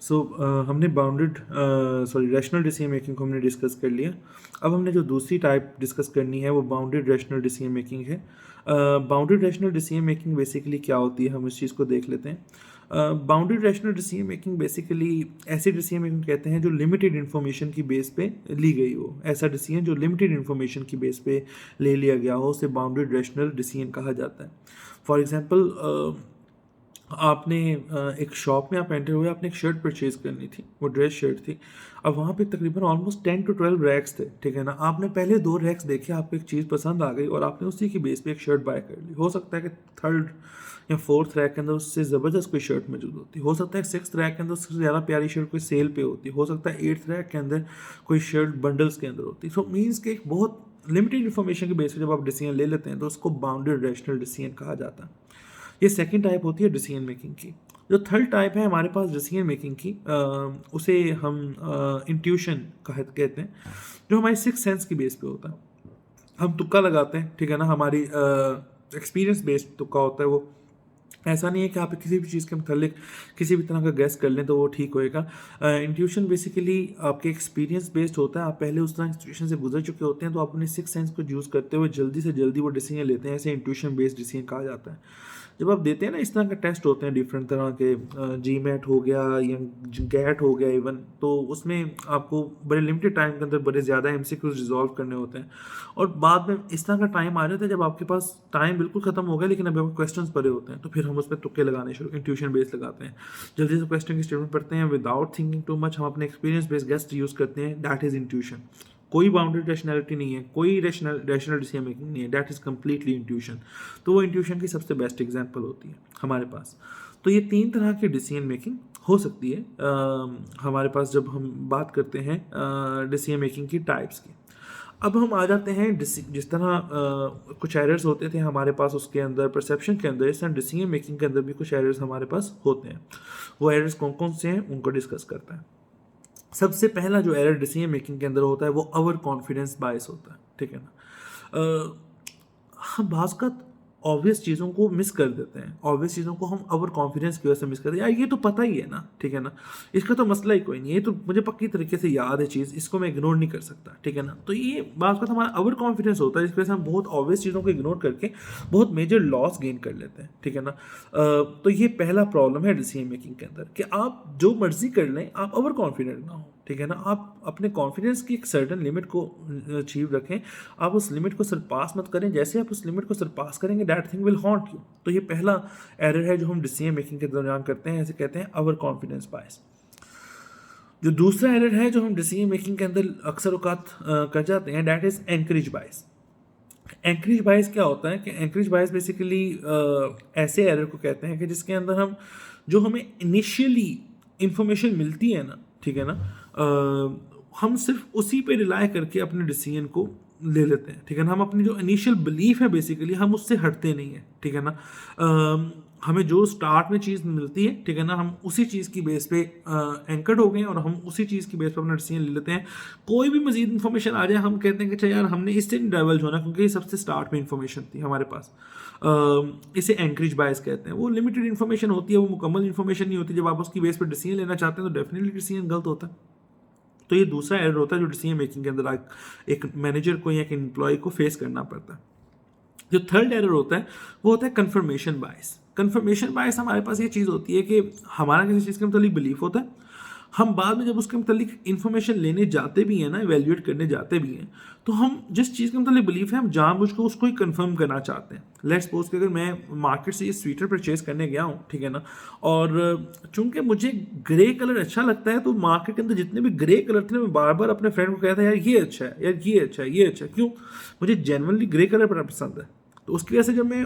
हमने rational decision making को हमने डिस्कस कर लिया। अब हमने जो दूसरी टाइप डिस्कस करनी है वो बाउंडेड रैशनल डिसीजन मेकिंग है। Bounded rational decision making basically क्या होती है, हम इस चीज़ को देख लेते हैं। Bounded rational decision making basically ऐसी डिसीजन मेकिंग कहते हैं जो लिमिटेड इन्फॉर्मेशन की बेस पे ली गई हो। ऐसा डिसीजन जो लिमिटेड इन्फॉर्मेशन की बेस पे ले लिया गया हो उसे बाउंडेड रैशनल डिसीजन कहा जाता है। फॉर एग्जांपल, आपने एक शॉप में आप एंटर हुए, आपने एक शर्ट परचेज करनी थी, वो ड्रेस शर्ट थी। अब वहाँ पे तकरीबन ऑलमोस्ट 10 to 12 रैक्स थे, ठीक है ना। आपने पहले 2 रैक्स देखे, आपको एक चीज़ पसंद आ गई और आपने उसी की बेस पे एक शर्ट बाय कर ली। हो सकता है कि थर्ड या फोर्थ रैक के अंदर उससे ज़बरदस्त कोई शर्ट मौजूद होती, हो सकता है सिक्स्थ रैक के अंदर उससे ज़्यादा प्यारी शर्ट कोई सेल पे होती, हो सकता है एट्थ रैक के अंदर कोई शर्ट बंडल्स के अंदर होती। सो मीन्स कि एक बहुत लिमिटेड इन्फॉर्मेशन की बेस पे जब आप डिसीजन ले लेते हैं तो उसको बाउंडेड रैशनल डिसीजन कहा जाता है। ये सेकंड टाइप होती है डिसीजन मेकिंग की। जो थर्ड टाइप है हमारे पास डिसीजन मेकिंग की, उसे हम इंट्यूशन कहते हैं, जो हमारी सिक्स सेंस की बेस पे होता है। हम तुक्का लगाते हैं, ठीक है ना, हमारी एक्सपीरियंस बेस्ड तुक्का होता है वो। ऐसा नहीं है कि आप किसी भी चीज़ के मतलब किसी भी तरह का गैस कर लें तो वो ठीक होएगा। इंट्यूशन बेसिकली आपके एक्सपीरियंस बेस्ड होता है। आप पहले उस तरह सिचुएशन से गुजर चुके होते हैं तो आप अपने सिक्स सेंस को यूज़ करते हुए जल्दी से जल्दी वो डिसीजन लेते हैं। ऐसे इंट्यूशन बेस्ड डिसीजन कहा जाता है। जब आप देते हैं ना, इस तरह के टेस्ट होते हैं डिफरेंट तरह के, जी मैट हो गया या गैट हो गया इवन, तो उसमें आपको बड़े लिमिटेड टाइम के अंदर बड़े ज़्यादा एमसीक्यूज रिजॉल्व करने होते हैं। और बाद में इस तरह का टाइम आ जाता है जब आपके पास टाइम बिल्कुल ख़त्म हो गया लेकिन अभी आपके क्वेश्चंस पड़े होते हैं, तो फिर हम उस पर तुक्के लगाने शुरू, इंट्यूशन बेस्ड लगाते हैं। जल्दी से क्वेश्चन की स्टेटमेंट पढ़ते हैं विदाउट थिंकिंग टू मच, हम अपने एक्सपीरियंस बेस्ड गेस्ट यूज़ करते हैं। That is intuition. कोई बाउंडेड रैशनैलिटी नहीं है, कोई रैशनल डिसीजन मेकिंग नहीं है, दैट इज़ कम्प्लीटली इंट्यूशन। तो वो इंट्यूशन की सबसे बेस्ट एग्जांपल होती है हमारे पास। तो ये तीन तरह की डिसीजन मेकिंग हो सकती है हमारे पास जब हम बात करते हैं डिसीजन मेकिंग की टाइप्स की। अब हम आ जाते हैं जिस तरह कुछ एरर्स होते थे हमारे पास उसके अंदर परसेप्शन के अंदर, इस तरह डिसीजन मेकिंग के अंदर भी कुछ एरर्स हमारे पास होते हैं। वो एरर्स कौन कौन से हैं उनको डिस्कस करते हैं। सबसे पहला जो एरर डिसीजन मेकिंग के अंदर होता है वो ओवर कॉन्फिडेंस बायस होता है, ठीक है ना। हम बाज़ का ऑब्वियस चीज़ों को मिस कर देते हैं, ऑब्वियस चीज़ों को हम ओवर कॉन्फिडेंस की वजह से मिस करते हैं। यार ये तो पता ही है ना, ठीक है ना, इसका तो मसला ही कोई नहीं है, ये तो मुझे पक्की तरीके से याद है चीज़, इसको मैं इग्नोर नहीं कर सकता, ठीक है ना। तो ये बात का हमारा ओवर कॉन्फिडेंस होता है जिसकी वजह से हम बहुत ऑब्वियस चीज़ों को इग्नोर करके बहुत मेजर लॉस गेन कर लेते हैं, ठीक है ना। तो ये पहला प्रॉब्लम है डिसीजन मेकिंग के अंदर कि आप जो मर्जी कर लें, आप ओवर कॉन्फिडेंट ना हो, ठीक है ना। आप अपने कॉन्फिडेंस की एक सर्टन लिमिट को अचीव रखें, आप उस लिमिट को सरपास मत करें। जैसे आप उस लिमिट को सरपास करेंगे that thing will haunt you. तो ये पहला एरर है जो हम डिसीजन मेकिंग के दौरान करते हैं, ऐसे कहते हैं ओवर कॉन्फिडेंस बायस। जो दूसरा एरर है जो हम डिसीजन मेकिंग के अंदर अक्सर औकात कर जाते हैं, that is anchorage bias. Anchorage bias क्या होता है कि एंकरेज बायस बेसिकली ऐसे एरर को कहते हैं कि जिसके अंदर हम जो हमें इनिशियली इंफॉर्मेशन मिलती है ना, ठीक है ना, हम सिर्फ उसी पे रिलाय करके अपने डिसीजन को ले लेते हैं, ठीक है ना। हम अपनी जो इनिशियल बिलीफ है बेसिकली हम उससे हटते नहीं है, ठीक है ना। हमें जो स्टार्ट में चीज़ मिलती है, ठीक है ना, हम उसी चीज़ की बेस पे एंकर्ड हो गए और हम उसी चीज़ की बेस पे अपना डिसीजन ले लेते हैं। कोई भी मजीद इन्फॉर्मेशन आ जाए हम कहते हैं कि अच्छा यार हमने इससे नहीं डाइवर्ज होना क्योंकि ये सबसे स्टार्ट में इन्फॉर्मेशन थी हमारे पास। इसे एंकरेज बायस कहते हैं। वो लिमिटेड इन्फॉर्मेशन होती है, वो मुकम्मल इन्फॉर्मेशन नहीं होती। जब आप उसकी बेस पर डिसीजन लेना चाहते हैं तो डेफिनेटली डिसीजन गलत होता है। तो ये दूसरा एरर होता है जो डिसीजन मेकिंग के अंदर एक मैनेजर को या एक एम्प्लॉय को फेस करना पड़ता है। जो थर्ड एरर होता है वो होता है कन्फर्मेशन बायस। कन्फर्मेशन बायस हमारे पास ये चीज़ होती है कि हमारा किसी चीज़ के मतलब बिलीफ होता है, हम बाद में जब उसके मतलब इन्फॉर्मेशन लेने जाते भी हैं ना, इवेल्युएट करने जाते भी हैं, तो हम जिस चीज़ के मतलब बिलीफ है हम जानबूझ के उसको ही कंफर्म करना चाहते हैं। लेट्स सपोज कि अगर मैं मार्केट से ये स्वेटर परचेज करने गया हूँ, ठीक है ना, और चूंकि मुझे ग्रे कलर अच्छा लगता है तो मार्केट के अंदर जितने भी ग्रे कलर थे मैं बार बार अपने फ्रेंड को कहता है यार ये अच्छा है, यार ये अच्छा है, ये अच्छा है। क्यों? मुझे जेन्युइनली ग्रे कलर बड़ा पसंद है। तो उसकी वजह से जब मैं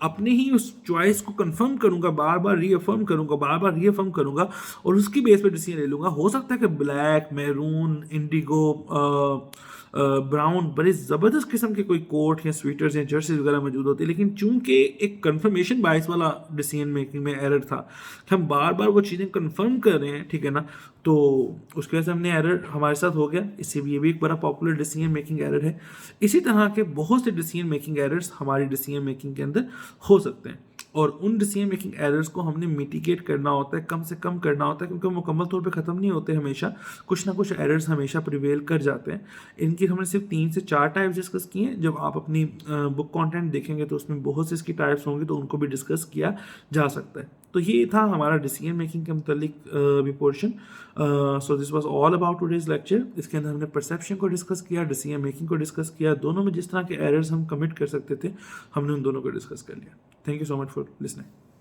अपने ही उस चॉइस को कंफर्म करूंगा, बार बार रीअफर्म करूंगा, बार बार रीअफर्म करूंगा और उसकी बेस पे डिसीजन ले लूंगा। हो सकता है कि ब्लैक, मैरून, इंडिगो, ब्राउन, बड़े ज़बरदस्त किस्म के कोई कोट या स्वेटर्स या जर्सीज वगैरह मौजूद होती है, लेकिन चूंकि एक कंफर्मेशन बायस वाला डिसीजन मेकिंग में एरर था कि हम बार बार वो चीज़ें कंफर्म कर रहे हैं, ठीक है ना, तो उसकी वजह से हमने एरर हमारे साथ हो गया। इससे भी ये भी एक बड़ा पॉपुलर डिसीजन मेकिंग एरर है। इसी तरह के बहुत से डिसीजन मेकिंग एरर्स हमारी डिसीजन मेकिंग के अंदर हो सकते हैं। और उन डिसीजन मेकिंग एरर्स को हमने मिटिगेट करना होता है, कम से कम करना होता है, क्योंकि वो मुकम्मल तौर पे ख़त्म नहीं होते हमेशा, कुछ ना कुछ एरर्स हमेशा प्रिवेल कर जाते हैं। इनकी हमने सिर्फ 3 से 4 टाइप्स डिस्कस किए हैं। जब आप अपनी बुक कंटेंट देखेंगे तो उसमें बहुत से इसकी टाइप्स होंगे, तो उनको भी डिस्कस किया जा सकता है। तो ये था हमारा डिसीजन मेकिंग के मुतालिक भी portion. So this was all about today's lecture. इसके अंदर हमने परसेप्शन को डिस्कस किया, डिसीजन मेकिंग को डिस्कस किया, दोनों में जिस तरह के एरर्स हम कमिट कर सकते थे हमने उन दोनों को डिस्कस कर लिया। Thank you so much for listening.